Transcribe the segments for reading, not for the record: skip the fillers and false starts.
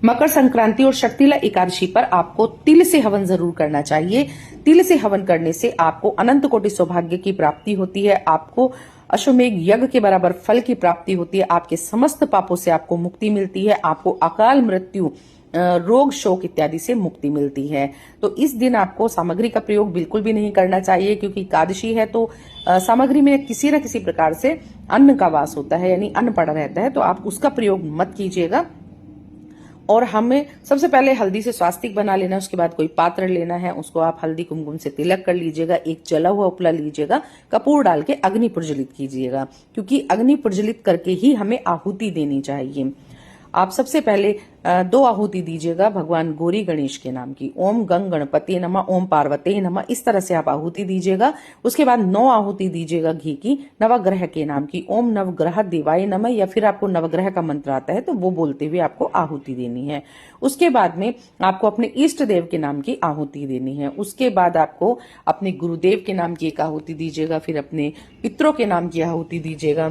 मकर संक्रांति और शक्तिला एकादशी पर आपको तिल से हवन जरूर करना चाहिए। तिल से हवन करने से आपको अनंत कोटि सौभाग्य की प्राप्ति होती है, आपको अश्वमेघ यज्ञ के बराबर फल की प्राप्ति होती है, आपके समस्त पापों से आपको मुक्ति मिलती है, आपको अकाल मृत्यु, रोग शोक इत्यादि से मुक्ति मिलती है। तो इस दिन आपको सामग्री का प्रयोग बिल्कुल भी नहीं करना चाहिए, क्योंकि एकादशी है तो सामग्री में किसी न किसी प्रकार से अन्न का वास होता है, यानी अन्न पड़ा रहता है, तो आप उसका प्रयोग मत कीजिएगा। और हमें सबसे पहले हल्दी से स्वास्तिक बना लेना है, उसके बाद कोई पात्र लेना है, उसको आप हल्दी कुमकुम से तिलक कर लीजिएगा, एक जला हुआ उपला लीजिएगा, कपूर डाल के अग्नि प्रज्वलित कीजिएगा, क्योंकि अग्नि प्रज्वलित करके ही हमें आहुति देनी चाहिए। आप सबसे पहले 2 आहुति दीजिएगा भगवान गौरी गणेश के नाम की, ओम गंग गणपति नमः, ओम पार्वती नमः, इस तरह से आप आहुति दीजिएगा। उसके बाद 9 आहुति दीजिएगा घी की नवग्रह के नाम की, ओम नवग्रह देवाय नमः, या फिर आपको नवग्रह का मंत्र आता है तो वो बोलते हुए आपको आहुति देनी है। उसके बाद में आपको अपने इष्ट देव के नाम की आहुति देनी है। उसके बाद आपको अपने गुरुदेव के नाम की एक आहुति दीजिएगा, फिर अपने पितरों के नाम की आहुति दीजिएगा,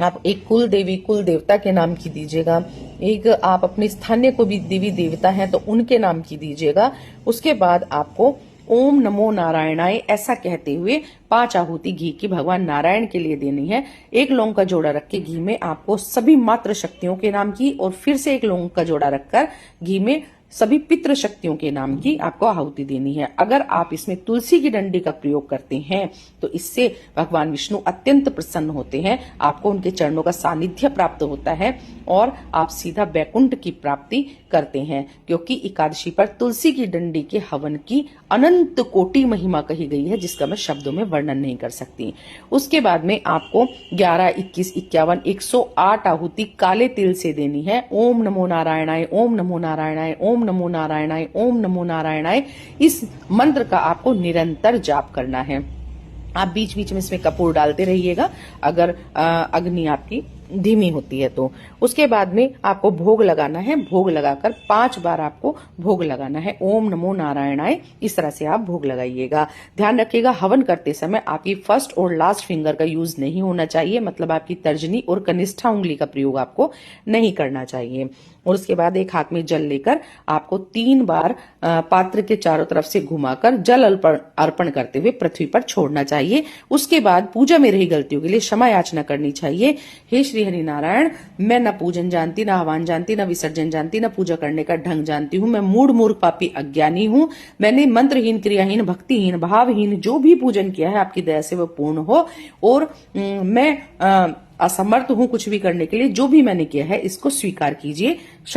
आप एक कुल देवी कुल देवता के नाम की दीजिएगा, एक आप अपने स्थानीय को भी देवी देवता हैं तो उनके नाम की दीजिएगा। उसके बाद आपको ओम नमो नारायणाय ऐसा कहते हुए 5 आहुति घी की भगवान नारायण के लिए देनी है। एक लौंग का जोड़ा रख के घी में आपको सभी मात्र शक्तियों के नाम की, और फिर से एक लौंग का जोड़ा रखकर घी में सभी पितृ शक्तियों के नाम की आपको आहुति देनी है। अगर आप इसमें तुलसी की डंडी का प्रयोग करते हैं तो इससे भगवान विष्णु अत्यंत प्रसन्न होते हैं, आपको उनके चरणों का सानिध्य प्राप्त होता है और आप सीधा बैकुंठ की प्राप्ति करते हैं, क्योंकि एकादशी पर तुलसी की डंडी के हवन की अनंत कोटि महिमा कही गई है, जिसका मैं शब्दों में वर्णन नहीं कर सकती। उसके बाद में आपको 11, 21, 51, 108 आहुति काले तिल से देनी है। ओम नमो नारायणाय, ओम नमो नारायणाय, ओम नमो नारायणाय, ओम नमो नारायणाय, इस मंत्र का आपको निरंतर जाप करना है। आप बीच बीच में इसमें कपूर डालते रहिएगा अगर अग्नि आपकी धीमी होती है तो। उसके बाद में आपको भोग लगाना है, भोग लगाकर 5 बार आपको भोग लगाना है, ओम नमो नारायणाय, इस तरह से आप भोग लगाइएगा। ध्यान रखिएगा हवन करते समय आपकी फर्स्ट और लास्ट फिंगर का यूज नहीं होना चाहिए, मतलब आपकी तर्जनी और कनिष्ठा उंगली का प्रयोग आपको नहीं करना चाहिए। और उसके बाद एक हाथ में जल लेकर आपको 3 बार पात्र के चारों तरफ से घुमाकर जल अर्पण करते हुए पृथ्वी पर छोड़ना चाहिए। उसके बाद पूजा में रही गलतियों के लिए क्षमा याचना करनी चाहिए। हे श्री हरि नारायण, मैं न पूजन जानती, न आह्वान जानती, न विसर्जन जानती, न पूजा करने का ढंग जानती हूँ, मैं मूढ़ मूर्ख पापी अज्ञानी हूँ, मैंने मंत्रहीन क्रियाहीन भक्तिहीन भावहीन जो भी पूजन किया है आपकी दया से वह पूर्ण हो, और मैं असमर्थ हूँ कुछ भी करने के लिए, जो भी मैंने किया है इसको स्वीकार कीजिए।